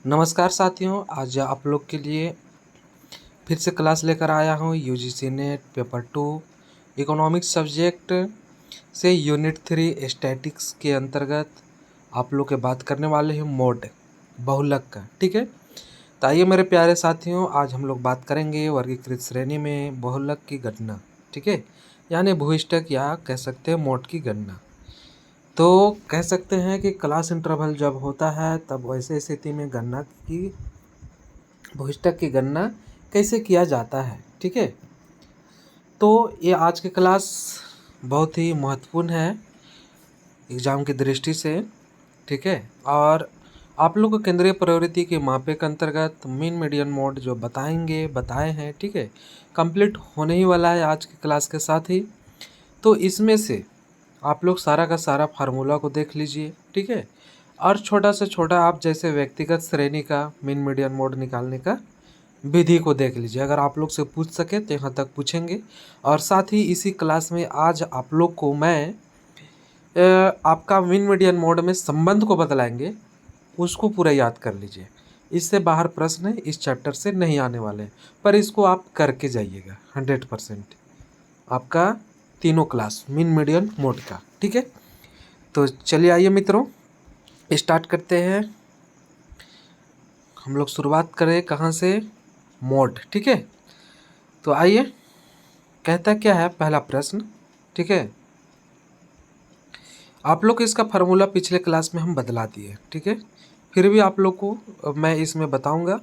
नमस्कार साथियों, आज आप लोग के लिए फिर से क्लास लेकर आया हूँ। UGC net paper 2 economics subject से यूनिट 3 स्टैटिक्स के अंतर्गत आप लोग के बात करने वाले हैं मोड बहुलक का। ठीक है, तो आइए मेरे प्यारे साथियों, आज हम लोग बात करेंगे वर्गीकृत श्रेणी में बहुलक की गणना। ठीक है, यानी भूइष्ठक या कह सकते हैं मोड की गणना। तो कह सकते हैं कि क्लास इंटरवल जब होता है तब वैसे स्थिति में गणना की भूइष्ठक की गणना कैसे किया जाता है। ठीक है, तो ये आज की क्लास बहुत ही महत्वपूर्ण है एग्जाम की दृष्टि से। ठीक है, और आप लोग को केंद्रीय प्रवृत्ति के मापे के अंतर्गत मीन मीडियन मोड जो बताए हैं। ठीक है, कंप्लीट होने ही वाला है आज की क्लास के साथ ही। तो इसमें से आप लोग सारा का सारा फार्मूला को देख लीजिए। ठीक है, और छोटा से छोटा आप जैसे व्यक्तिगत श्रेणी का मीन मीडियन मोड निकालने का विधि को देख लीजिए। अगर आप लोग से पूछ सके तो यहाँ तक पूछेंगे। और साथ ही इसी क्लास में आज आप लोग को मैं आपका मीन मीडियन मोड में संबंध को बतलाएंगे, उसको पूरा याद कर लीजिए। इससे बाहर प्रश्न इस चैप्टर से नहीं आने वाले हैं, पर इसको आप करके जाइएगा 100% आपका तीनों क्लास मीन मीडियन मोड का। ठीक है, तो चलिए आइए मित्रों स्टार्ट करते हैं। हम लोग शुरुआत करें कहाँ से? मोड। ठीक है, तो आइए, कहता क्या है पहला प्रश्न। ठीक है, आप लोग को इसका फार्मूला पिछले क्लास में हम बदला दिए। ठीक है, फिर भी आप लोग को मैं इसमें बताऊंगा।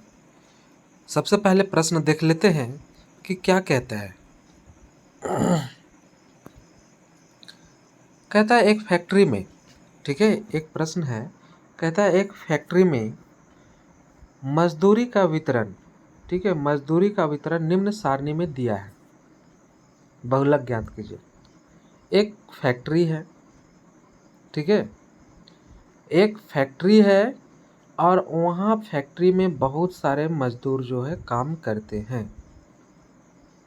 सबसे पहले प्रश्न देख लेते हैं कि क्या कहता है। कहता है एक फैक्ट्री में, ठीक है, एक प्रश्न है, कहता है एक फैक्ट्री में मजदूरी का वितरण, ठीक है, मजदूरी का वितरण निम्न सारणी में दिया है। बहुलक ज्ञात कीजिए। एक फैक्ट्री है, ठीक है, एक फैक्ट्री है और वहाँ फैक्ट्री में बहुत सारे मजदूर जो है काम करते हैं।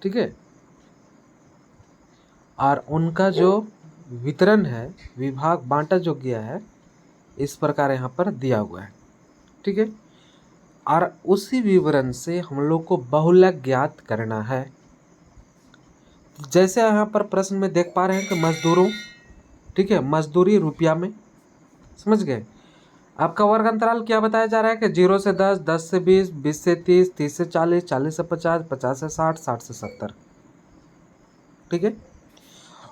ठीक है, और उनका जो वितरण है, विभाग बांटा जो गया है, इस प्रकार यहाँ पर दिया हुआ है। ठीक है, और उसी विवरण से हम लोग को बहुलक ज्ञात करना है। जैसे यहाँ पर प्रश्न में देख पा रहे हैं कि मजदूरों, ठीक है, मजदूरी रुपया में, समझ गए। आपका वर्ग अंतराल क्या बताया जा रहा है कि 0 से 10, 10 से 20, 20 से 30, 30 से 40, 40 से 50, 50 से 60, 60 से 70। ठीक है,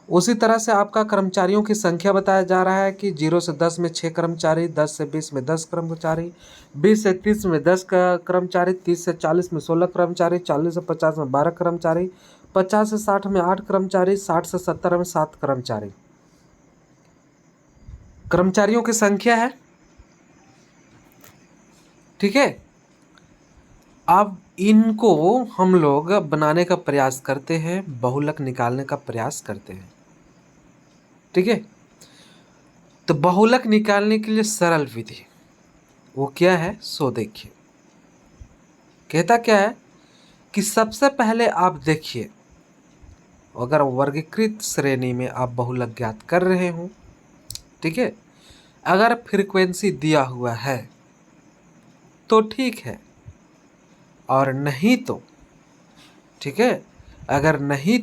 उसी तरह से आपका कर्मचारियों की संख्या बताया जा रहा है कि 0 से 10 में 6 कर्मचारी, 10 से 20 में 10 कर्मचारी, 20 से 30 में 10 कर्मचारी, 30 से 40 में 16 कर्मचारी, 40 से 50 में 12 कर्मचारी, 50 से 60 में 8 कर्मचारी, 60 से 70 में 7 कर्मचारी। कर्मचारियों की संख्या है। ठीक है, अब इनको हम लोग बनाने का प्रयास करते हैं, बहुलक निकालने का प्रयास करते हैं। ठीक है, तो बहुलक निकालने के लिए सरल विधि वो क्या है सो देखिए। कहता क्या है कि सबसे पहले आप देखिए, अगर वर्गीकृत श्रेणी में आप बहुलक ज्ञात कर रहे हो, ठीक है, अगर फ्रीक्वेंसी दिया हुआ है तो ठीक है, और नहीं तो, ठीक है, अगर नहीं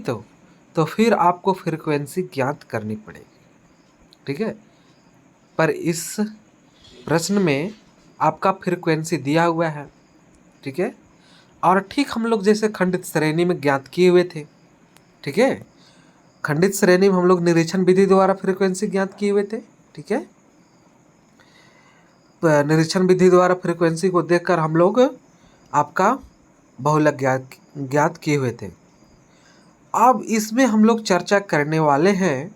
तो फिर आपको फ्रीक्वेंसी ज्ञात करनी पड़ेगी। ठीक है, पर इस प्रश्न में आपका फ्रीक्वेंसी दिया हुआ है। ठीक है, और ठीक हम लोग जैसे खंडित श्रेणी में ज्ञात किए हुए थे। ठीक है, खंडित श्रेणी में हम लोग निरीक्षण विधि द्वारा फ्रीक्वेंसी ज्ञात किए हुए थे। ठीक है, निरीक्षण विधि द्वारा फ्रीक्वेंसी को देखकर हम लोग आपका बहुलक ज्ञात किए हुए थे। अब इसमें हम लोग चर्चा करने वाले हैं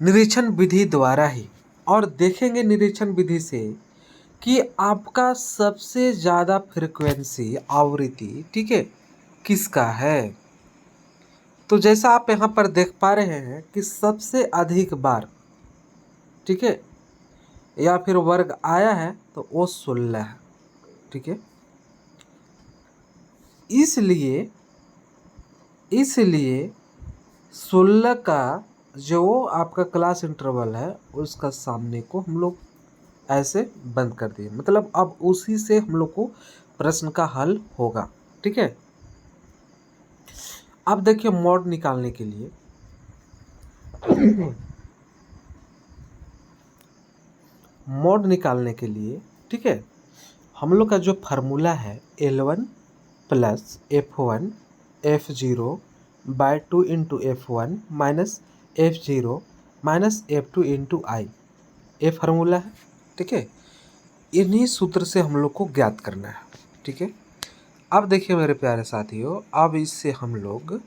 निरीक्षण विधि द्वारा ही, और देखेंगे निरीक्षण विधि से कि आपका सबसे ज़्यादा फ्रीक्वेंसी आवृत्ति, ठीक है, किसका है। तो जैसा आप यहाँ पर देख पा रहे हैं कि सबसे अधिक बार, ठीक है, या फिर वर्ग आया है तो वो 16 है। ठीक है, इसलिए 16 का जो आपका क्लास इंटरवल है उसका सामने को हम लोग ऐसे बंद कर दिए, मतलब अब उसी से हम लोग को प्रश्न का हल होगा। ठीक है, अब देखिए मॉड निकालने के लिए मॉड निकालने के लिए, ठीक है, हम लोग का जो फार्मूला है L1 plus F1 F0 by 2 into F1 minus F0 minus F2 into I, ये फार्मूला है। ठीक है, इन्हीं सूत्र से हम लोग को ज्ञात करना है। ठीक है, अब देखिए मेरे प्यारे साथियों, अब इससे हम लोग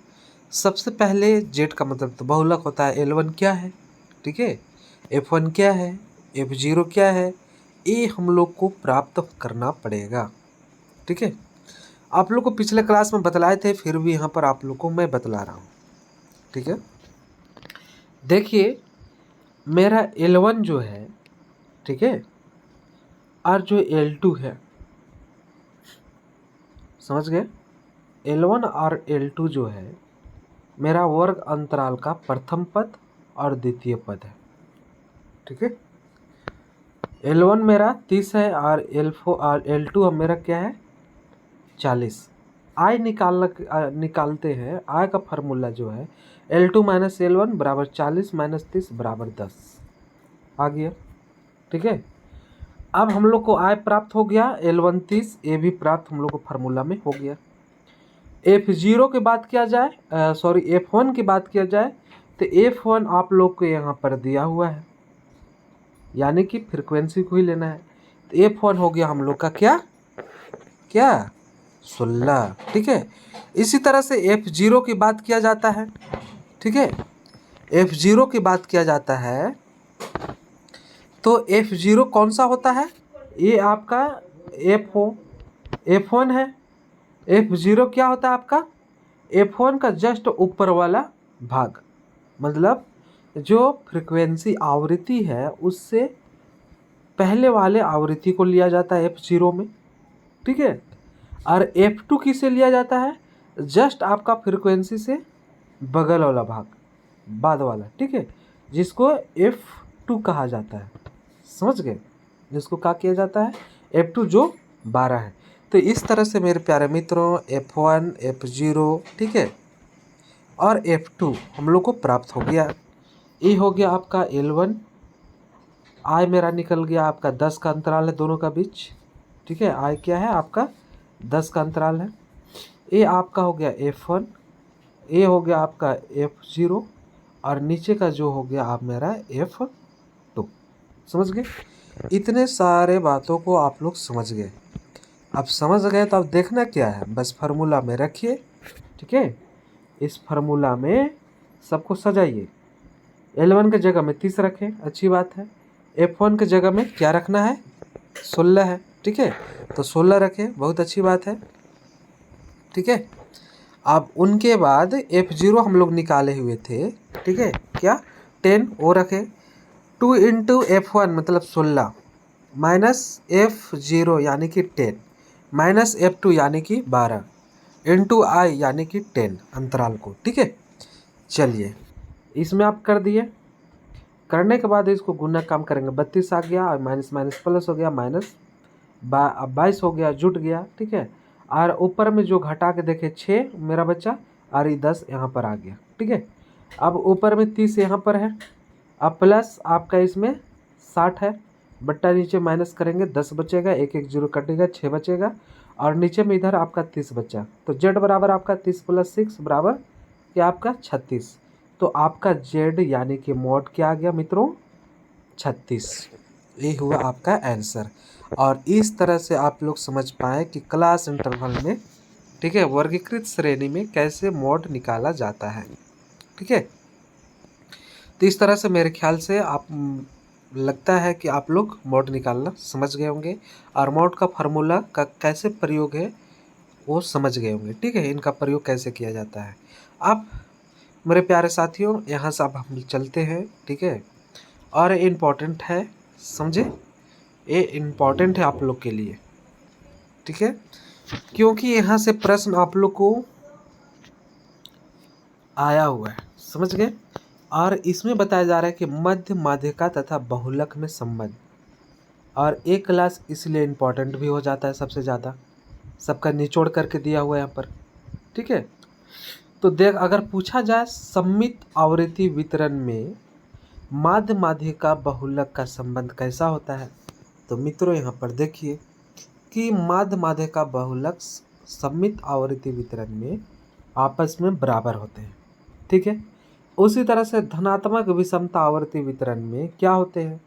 सबसे पहले जेड का मतलब तो बहुलक होता है, L1 क्या है, ठीक है, F1 क्या है, F0 क्या है, ये हम लोग को प्राप्त करना पड़ेगा। ठीक है, आप लोग को पिछले क्लास में बतलाए थे, फिर भी यहाँ पर आप लोग को मैं बतला रहा हूँ। ठीक है, देखिए मेरा L1 जो है, ठीक है, और जो L2 है, समझ गए, L1 और L2 जो है मेरा वर्ग अंतराल का प्रथम पद और द्वितीय पद है। ठीक है, L1 मेरा 30 है और L4 और L2 अब मेरा क्या है 40। आई निकालते हैं, आई का फार्मूला जो है L2 माइनस L1 बराबर 40 माइनस 30 बराबर 10 आ गया। ठीक है, अब हम लोग को आई प्राप्त हो गया, L1 30, ए भी प्राप्त हम लोग को फार्मूला में हो गया। F0 की बात किया जाए, सॉरी F1 की बात किया जाए तो F1 आप लोग को यहाँ पर दिया हुआ है, यानी कि फ्रीक्वेंसी को ही लेना है। तो F1 हो गया हम लोग का क्या क्या 16। ठीक है, इसी तरह से F0 की बात किया जाता है। ठीक है, F0 की बात किया जाता है तो F0 कौन सा होता है, ये आपका F1 है। F0 क्या होता है आपका F1 का जस्ट ऊपर वाला भाग, मतलब जो फ्रीक्वेंसी आवृत्ति है उससे पहले वाले आवृत्ति को लिया जाता है F0 में। ठीक है, और F2 किसे लिया जाता है, जस्ट आपका फ्रीक्वेंसी से बगल वाला भाग, बाद वाला। ठीक है, जिसको F2 कहा जाता है, समझ गए, जिसको क्या किया जाता है F2 जो 12 है। तो इस तरह से मेरे प्यारे मित्रों F1 F0, ठीक है, और F2 हम लोग को प्राप्त हो गया। ये हो गया आपका L1, आई मेरा निकल गया आपका 10 का अंतराल है दोनों का बीच। ठीक है, आई क्या है आपका 10 का अंतराल है। ये आपका हो गया F1, ये हो गया आपका F0, और नीचे का जो हो गया आप मेरा F2। समझ गए, इतने सारे बातों को आप लोग समझ गए। अब समझ गए तो अब देखना क्या है, बस फार्मूला में रखिए। ठीक है, इस फार्मूला में सबको सजाइए। L1 के जगह में 30 रखें, अच्छी बात है। F1 के जगह में क्या रखना है 16 है। ठीक है, तो 16 रखें, बहुत अच्छी बात है। ठीक है, अब उनके बाद F0 हम लोग निकाले हुए थे, ठीक है, क्या 10 वो रखे, 2 इंटू F1 मतलब 16 माइनस F0 यानी कि 10 माइनस F2 यानी कि 12 इंटू आई यानी कि 10 अंतराल को। ठीक है, चलिए इसमें आप कर दिए, करने के बाद इसको गुना काम करेंगे, 32 आ गया और माइनस माइनस प्लस हो गया, माइनस 22 हो गया, जुट गया। ठीक है, और ऊपर में जो घटा के देखे 6 मेरा बच्चा, और ये 10 यहाँ पर आ गया। ठीक है, अब ऊपर में 30 यहाँ पर है, अब प्लस आपका इसमें 60 है, बट्टा नीचे माइनस करेंगे 10 बचेगा, एक एक जीरो कटेगा 6 बचेगा, और नीचे में इधर आपका 30 बचा। तो जेड बराबर आपका 30 प्लस 6 बराबर क्या आपका 36। तो आपका जेड यानी कि मॉड क्या आ गया मित्रों 36। ये हुआ आपका आंसर। और इस तरह से आप लोग समझ पाए कि क्लास इंटरवल में, ठीक है, वर्गीकृत श्रेणी में कैसे मॉड निकाला जाता है। ठीक है, तो इस तरह से मेरे ख्याल से आप लगता है कि आप लोग मॉड निकालना समझ गए होंगे, और मॉड का फार्मूला का कैसे प्रयोग है वो समझ गए होंगे। ठीक है, इनका प्रयोग कैसे किया जाता है। अब मेरे प्यारे साथियों यहाँ से अब हम चलते हैं। ठीक है, और ये इम्पोर्टेंट है, समझे, ये इम्पोर्टेंट है आप लोग के लिए। ठीक है, क्योंकि यहाँ से प्रश्न आप लोग को आया हुआ है, समझ गए। और इसमें बताया जा रहा है कि मध्य माध्यिका तथा बहुलक में संबंध। और एक क्लास इसलिए इम्पोर्टेंट भी हो जाता है सबसे ज़्यादा, सबका निचोड़ करके दिया हुआ है यहाँ पर। ठीक है, तो देख अगर पूछा जाए सममित आवृत्ति वितरण में माध्य माध्यिका बहुलक का संबंध कैसा होता है, तो मित्रों यहाँ पर देखिए कि माध्य माध्यिका बहुलक सममित आवृत्ति वितरण में आपस में बराबर होते हैं। ठीक है, उसी तरह से धनात्मक विषमता आवृत्ति वितरण में क्या होते हैं,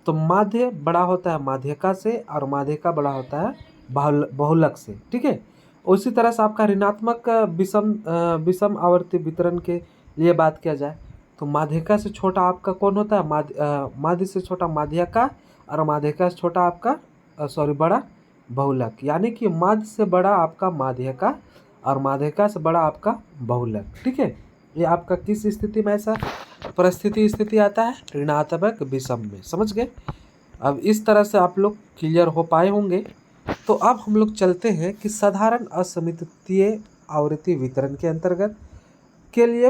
तो माध्य बड़ा होता है माध्यिका से और माध्यिका बड़ा होता है बहुलक से। ठीक है, उसी तरह से आपका ऋणात्मक विषम आवर्ती वितरण के लिए बात किया जाए तो माध्यिका से छोटा आपका कौन होता है, माध्य से छोटा माध्यिका और माध्यिका से छोटा आपका बड़ा बहुलक, यानी कि माध्य से बड़ा आपका माध्यिका और माध्यिका से बड़ा आपका बहुलक। ठीक है, ये आपका किस स्थिति में ऐसा स्थिति आता है, ऋणात्मक विषम में। समझ गए, अब इस तरह से आप लोग क्लियर हो पाए होंगे। तो अब हम लोग चलते हैं कि साधारण असममितीय आवृत्ति वितरण के अंतर्गत के लिए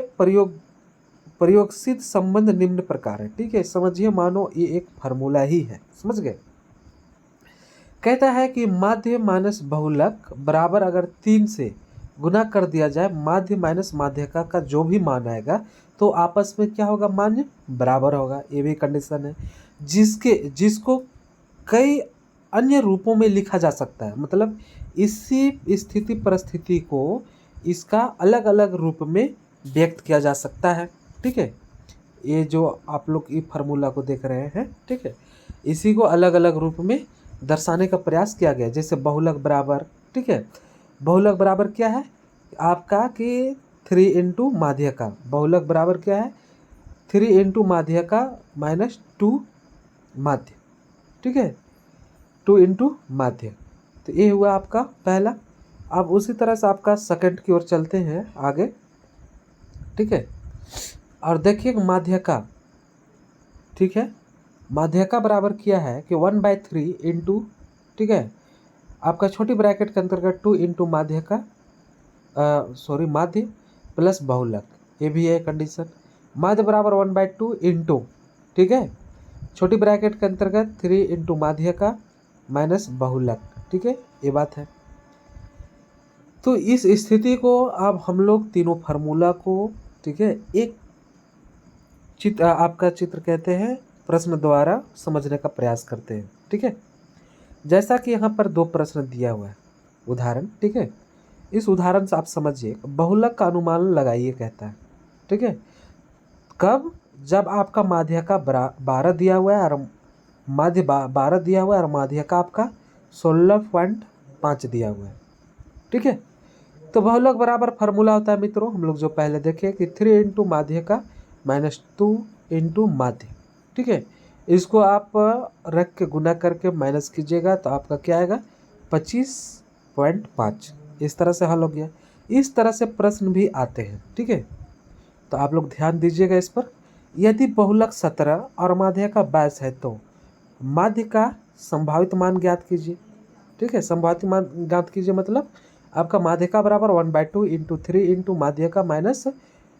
प्रयोगसिद्ध संबंध निम्न प्रकार है। ठीक है, समझिए, मानो ये एक फार्मूला ही है। समझ गए, कहता है कि माध्य माइनस बहुलक बराबर अगर 3 से गुना कर दिया जाए माध्य माइनस माध्यिका का जो भी मान आएगा तो आपस में क्या होगा, मान बराबर होगा। ये भी कंडीशन है जिसको कई अन्य रूपों में लिखा जा सकता है, मतलब इसी स्थिति परिस्थिति को इसका अलग अलग रूप में व्यक्त किया जा सकता है। ठीक है, ये जो आप लोग ये फार्मूला को देख रहे हैं, ठीक है, इसी को अलग अलग रूप में दर्शाने का प्रयास किया गया। जैसे बहुलक बराबर, ठीक है, बहुलक बराबर क्या है आपका कि 3 इंटू माध्यिका, बहुलक बराबर क्या है 3 इंटू माध्यिका माइनस 2 माध्य। ठीक है, 2 इंटू माध्य, तो ये हुआ आपका पहला। अब उसी तरह से आपका सेकंड की ओर चलते हैं आगे। ठीक है, और देखिए माध्यिका, ठीक है, माध्यिका बराबर किया है कि 1/3 इंटू, ठीक है, आपका छोटी ब्रैकेट के अंतर्गत 2 इंटू माध्यिका माध्य प्लस बहुलक, ये भी है कंडीशन। माध्य बराबर 1/2 इंटू, ठीक है, छोटी ब्रैकेट के अंतर्गत 3 इंटू माध्यिका माइनस बहुलक। ठीक है, ये बात है। तो इस स्थिति को अब हम लोग तीनों फार्मूला को, ठीक है, एक आपका चित्र कहते हैं, प्रश्न द्वारा समझने का प्रयास करते हैं। ठीक है, जैसा कि यहाँ पर 2 प्रश्न दिया हुआ है उदाहरण। ठीक है, इस उदाहरण से आप समझिए, बहुलक का अनुमान लगाइए कहता है। ठीक है, कब, जब आपका माध्यिका 12 दिया हुआ है और माध्य 12 दिया हुआ है और माध्यिका आपका 16.5 दिया हुआ है। ठीक है, तो बहुलक बराबर फार्मूला होता है मित्रों, हम लोग जो पहले देखे कि 3 इंटू माध्यिका माइनस 2 इंटू माध्य। ठीक है, इसको आप रख के गुना करके माइनस कीजिएगा तो आपका क्या आएगा 25.5। इस तरह से हल हो गया। इस तरह से प्रश्न भी आते हैं। ठीक है, तो आप लोग ध्यान दीजिएगा इस पर। यदि बहुलक 17 और माध्यिका 22 है तो माध्य का संभावित मान ज्ञात कीजिए। ठीक है, संभावित मान ज्ञात कीजिए मतलब आपका माध्यिका बराबर 1/2 इंटू 3 इंटू माध्यिका माइनस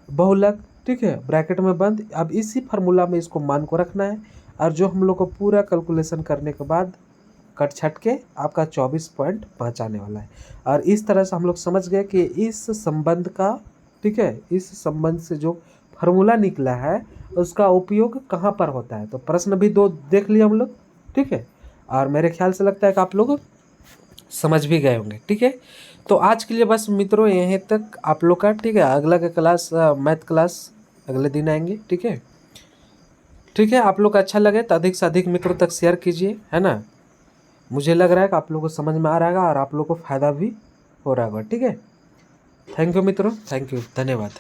बहुलक। ठीक है, ब्रैकेट में बंद। अब इसी फार्मूला में इसको मान को रखना है और जो हम लोग को पूरा कैलकुलेशन करने के बाद कट छट के आपका 24.5 आने वाला है। और इस तरह से हम लोग समझ गए कि इस संबंध का, ठीक है, इस संबंध से जो फार्मूला निकला है उसका उपयोग कहाँ पर होता है। तो प्रश्न भी 2 देख लिए हम लोग। ठीक है, और मेरे ख्याल से लगता है कि आप लोग समझ भी गए होंगे। ठीक है, तो आज के लिए बस मित्रों यहीं तक आप लोग का। ठीक है, अगला का क्लास मैथ क्लास अगले दिन आएंगे। ठीक है, ठीक है, आप लोग को अच्छा लगे तो अधिक से अधिक मित्रों तक शेयर कीजिए, है ना। मुझे लग रहा है कि आप लोगों को समझ में आ रहा है और आप लोगों को फ़ायदा भी हो रहा होगा। ठीक है, थैंक यू मित्रों, थैंक यू, धन्यवाद।